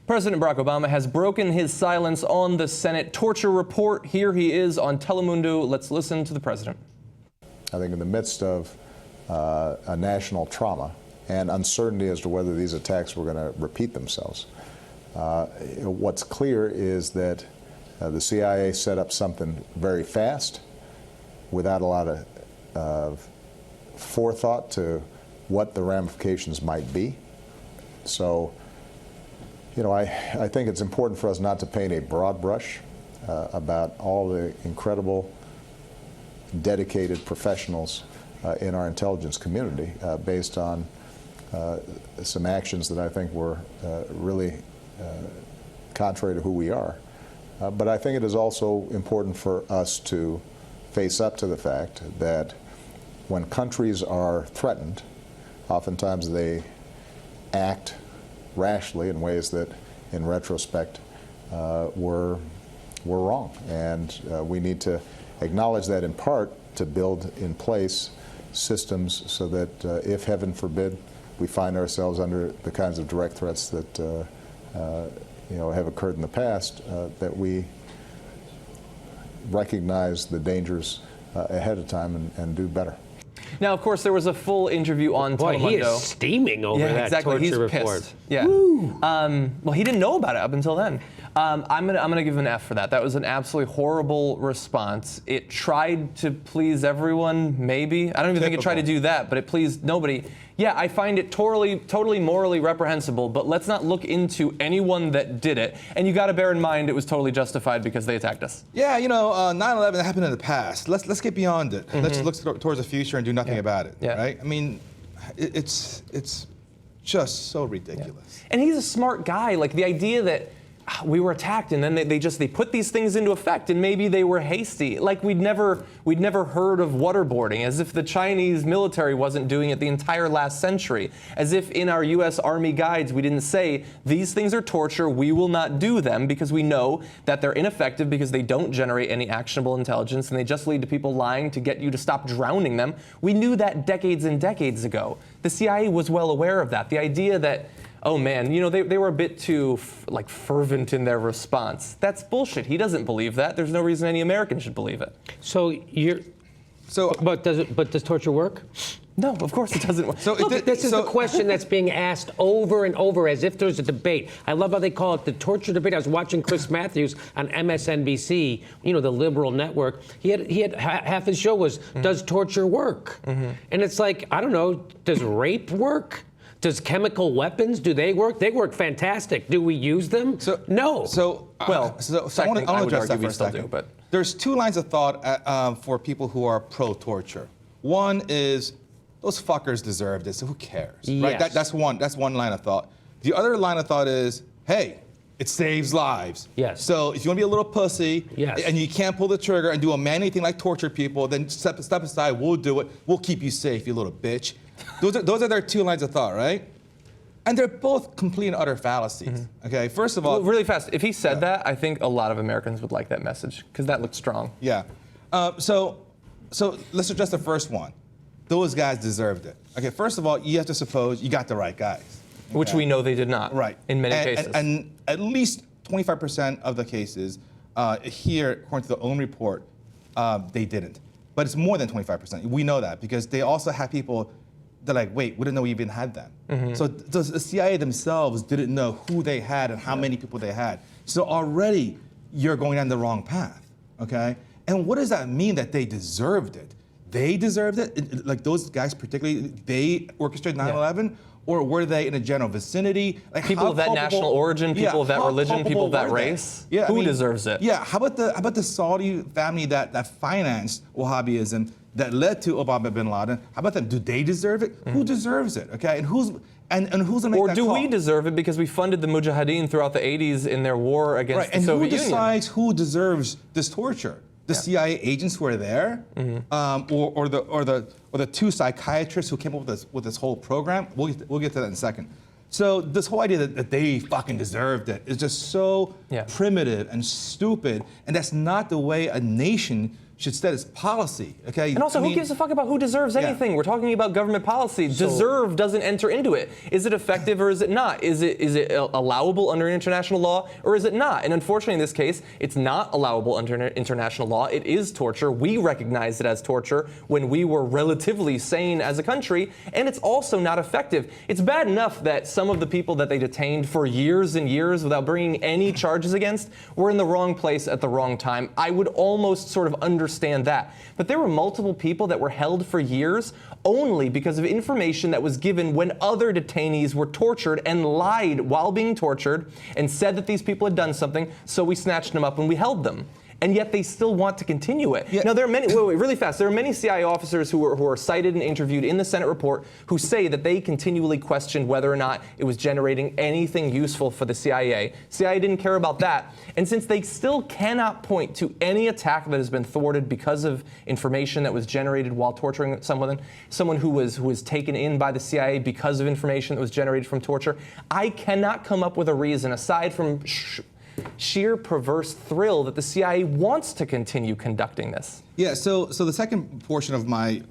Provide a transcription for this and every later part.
President Barack Obama has broken his silence on the Senate torture report. Here he is on Telemundo. Let's listen to the president. I think in the midst of a national trauma and uncertainty as to whether these attacks were going to repeat themselves, what's clear is that the CIA set up something very fast without a lot of forethought to what the ramifications might be. So, you know, I think it's important for us not to paint a broad brush about all the incredible, dedicated professionals in our intelligence community based on some actions that I think were really contrary to who we are. But I think it is also important for us to face up to the fact that when countries are threatened, oftentimes they act rashly in ways that, in retrospect, were wrong. And we need to acknowledge that in part to build in place systems so that if, heaven forbid, we find ourselves under the kinds of direct threats that you know, have occurred in the past, that we recognize the dangers ahead of time and do better. Now, of course, there was a full interview on Telemundo. Boy, he is steaming over that torture He's report. Pissed. Yeah. Well, he didn't know about it up until then. I'm gonna give him an F for that. That was an absolutely horrible response. It tried to please everyone, maybe. I don't even think it tried to do that, but it pleased nobody. Yeah, I find it totally morally reprehensible, but let's not look into anyone that did it. And you got to bear in mind it was totally justified because they attacked us. Yeah, you know, 9/11 happened in the past. Let's get beyond it. Let's look towards the future and do nothing about it. Yeah. Right? I mean, it's just so ridiculous. And he's a smart guy. Like the idea that we were attacked and then they put these things into effect and maybe they were hasty. Like we'd never heard of waterboarding, as if the Chinese military wasn't doing it the entire last century, as if in our US Army guides we didn't say these things are torture, we will not do them because we know that they're ineffective because they don't generate any actionable intelligence and they just lead to people lying to get you to stop drowning them. We knew that decades and decades ago. The CIA was well aware of that. The idea that, oh man, you know, they were a bit too like fervent in their response. That's bullshit. He doesn't believe that. There's no reason any American should believe it. But does torture work? No, of course it doesn't work. This is the question that's being asked over and over as if there's a debate. I love how they call it the torture debate. I was watching Chris Matthews on MSNBC, you know, the liberal network. He had half his show was, does torture work? And it's like, I don't know, does rape work? Does chemical weapons, do they work? They work fantastic. Do we use them? No. I want to address that for a second. But there's two lines of thought for people who are pro-torture. One is, those fuckers deserve this, so who cares? Yes. Right? That's one line of thought. The other line of thought is, hey, it saves lives. Yes. So if you want to be a little pussy, yes, and you can't pull the trigger and do a man anything like torture people, then step aside, we'll do it. We'll keep you safe, you little bitch. Those are their two lines of thought, right? And they're both complete and utter fallacies. Okay, first of all, well, really fast. If he said that, I think a lot of Americans would like that message because that looks strong. Yeah. So let's address the first one. Those guys deserved it. Okay. First of all, you have to suppose you got the right guys, okay? Which we know they did not. Right. In many cases. And at least 25% of the cases here, according to the own report, they didn't. But it's more than 25%. We know that because they also have people. They're like, wait, we didn't know we even had them. So the CIA themselves didn't know who they had and how many people they had. So already you're going down the wrong path, okay? And what does that mean that they deserved it? They deserved it? Like those guys particularly, they orchestrated 9/11? Or were they in a general vicinity? Like people of that national origin, people of that religion, people of that race? Yeah, who deserves it? Yeah, how about the Saudi family that financed Wahhabism, that led to Osama bin Laden? How about them? Do they deserve it? Who deserves it? Okay, and who's gonna make that call? Or do we deserve it because we funded the Mujahideen throughout the 80s in their war against the Soviet Union? And who decides who deserves this torture? The CIA agents who are there, or the two psychiatrists who came up with this whole program? We'll get to that in a second. So this whole idea that they fucking deserved it is just so primitive and stupid, and that's not the way a nation should set its policy. Okay. And also, who gives a fuck about who deserves anything? We're talking about government policy. Deserve doesn't enter into it. Is it effective or is it not? Is it allowable under international law or is it not? And unfortunately, in this case, it's not allowable under international law. It is torture. We recognized it as torture when we were relatively sane as a country, and it's also not effective. It's bad enough that some of the people that they detained for years and years without bringing any charges against were in the wrong place at the wrong time. I would almost sort of understand that. But there were multiple people that were held for years only because of information that was given when other detainees were tortured and lied while being tortured and said that these people had done something, so we snatched them up and we held them. And yet they still want to continue it. Yeah. Now, there are many, wait, really fast, there are many CIA officers who are cited and interviewed in the Senate report who say that they continually questioned whether or not it was generating anything useful for the CIA. CIA didn't care about that. And since they still cannot point to any attack that has been thwarted because of information that was generated while torturing someone who was taken in by the CIA because of information that was generated from torture, I cannot come up with a reason aside from sheer perverse thrill that the CIA wants to continue conducting this. Yeah, so the second portion of my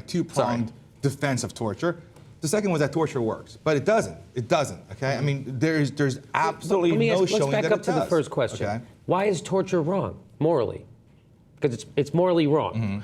two-pronged defense of torture, the second was that torture works, but it doesn't. It doesn't, okay? I mean, there's absolutely no showing that it does. Let's back up to the first question. Okay? Why is torture wrong, morally? Because it's morally wrong. Mm-hmm.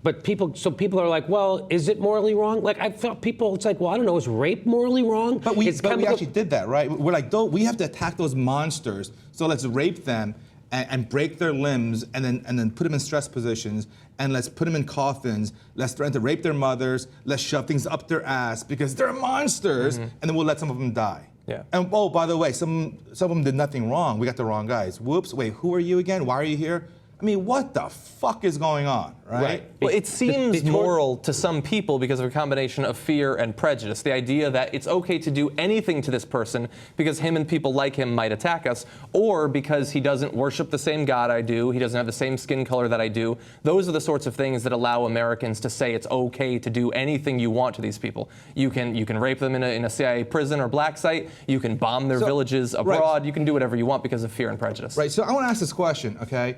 But people are like, well, is it morally wrong? Like, I felt people, it's like, well, I don't know, is rape morally wrong? But we actually did that, right? We're like, we have to attack those monsters, so let's rape them and break their limbs and then put them in stress positions and let's put them in coffins. Let's threaten to rape their mothers. Let's shove things up their ass because they're monsters, and then we'll let some of them die. Yeah. And oh, by the way, some of them did nothing wrong. We got the wrong guys. Whoops, wait, who are you again? Why are you here? I mean, what the fuck is going on, right? Well, it seems moral to some people because of a combination of fear and prejudice. The idea that it's okay to do anything to this person because him and people like him might attack us, or because he doesn't worship the same God I do, he doesn't have the same skin color that I do. Those are the sorts of things that allow Americans to say it's okay to do anything you want to these people. You can rape them in a CIA prison or black site. You can bomb their villages abroad. Right. You can do whatever you want because of fear and prejudice. Right. So I want to ask this question, okay?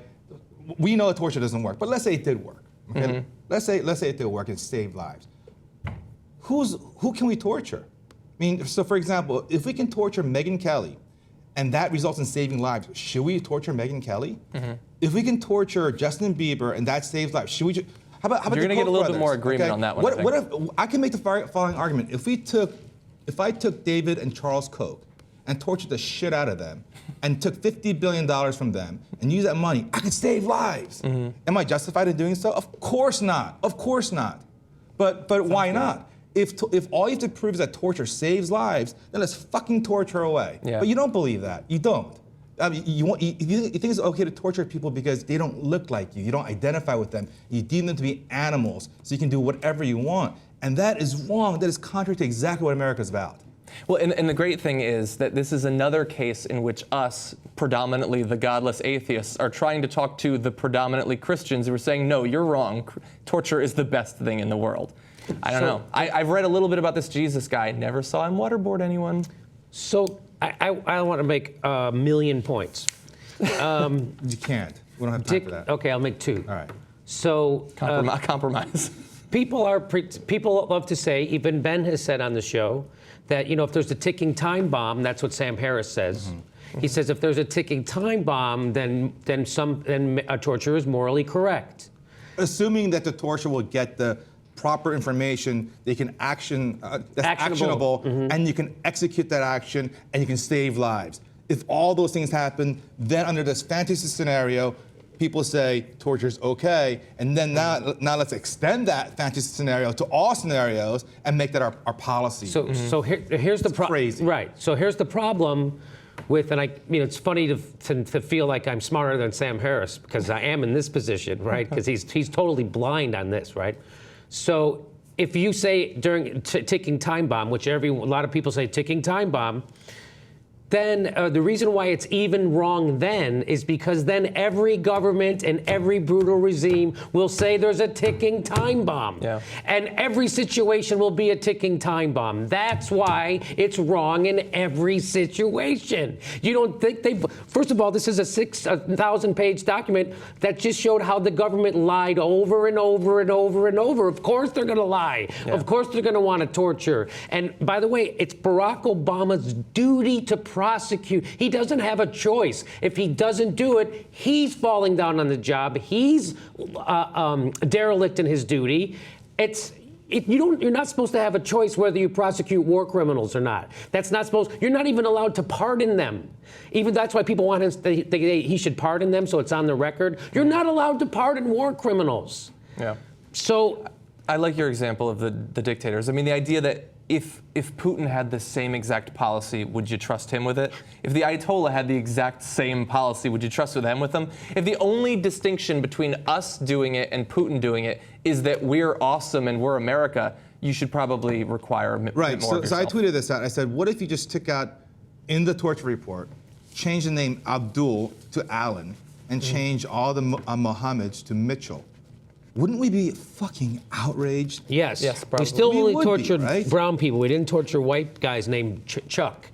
We know that torture doesn't work, but let's say it did work. Okay? Mm-hmm. Let's say it did work and saved lives. Who can we torture? I mean, so for example, if we can torture Megyn Kelly, and that results in saving lives, should we torture Megyn Kelly? Mm-hmm. If we can torture Justin Bieber and that saves lives, should we? How about You're going to get a little bit more agreement on that one. What if I can make the following argument? If I took David and Charles Koch and tortured the shit out of them, and took $50 billion from them, and used that money, I could save lives. Mm-hmm. Am I justified in doing so? Of course not. Of course not. But why not? If all you have to prove is that torture saves lives, then let's fucking torture away. Yeah. But you don't believe that. You don't. I mean, you think it's okay to torture people because they don't look like you. You don't identify with them. You deem them to be animals, so you can do whatever you want. And that is wrong. That is contrary to exactly what America's about. Well, and the great thing is that this is another case in which us, predominantly the godless atheists, are trying to talk to the predominantly Christians who are saying, no, you're wrong. Torture is the best thing in the world. I don't know. I've read a little bit about this Jesus guy. Never saw him waterboard anyone. So I want to make a million points. You can't. We don't have time for that. Okay, I'll make two. All right. So compromise. People love to say, even Ben has said on the show, that, you know, if there's a ticking time bomb, that's what Sam Harris says. Mm-hmm. He says if there's a ticking time bomb, then a torture is morally correct. Assuming that the torture will get the proper information, they can that's actionable, mm-hmm. and you can execute that action, and you can save lives. If all those things happen, then under this fantasy scenario, people say torture is okay, and then now let's extend that fantasy scenario to all scenarios and make that our policy. So here's the problem. Crazy. Right. So here's the problem with, and it's funny to feel like I'm smarter than Sam Harris because I am in this position, right? Because he's totally blind on this, right? So if you say during ticking time bomb, which a lot of people say ticking time bomb, then the reason why it's even wrong then is because then every government and every brutal regime will say there's a ticking time bomb. Yeah. And every situation will be a ticking time bomb. That's why it's wrong in every situation. You don't think they... First of all, this is a 6,000-page document that just showed how the government lied over and over and over and over. Of course they're going to lie. Yeah. Of course they're going to want to torture. And by the way, it's Barack Obama's duty to prosecute. He doesn't have a choice. If he doesn't do it, he's falling down on the job. He's derelict in his duty. You're not supposed to have a choice whether you prosecute war criminals or not. That's not supposed. You're not even allowed to pardon them. Even that's why people want he should pardon them, so it's on the record. You're not allowed to pardon war criminals. Yeah. So I like your example of the dictators. I mean, the idea that if Putin had the same exact policy, would you trust him with it? If the Ayatollah had the exact same policy, would you trust them with them? If the only distinction between us doing it and Putin doing it is that we're awesome and we're America, you should probably require a bit more of yourself. So I tweeted this out. I said, what if you just took out in the torture report, change the name Abdul to Allen, and change all the Mohammeds to Mitchell? Wouldn't we be fucking outraged? yes, Yes, we probably. still We only would be, tortured right? brown people. We didn't torture white guys named Chuck.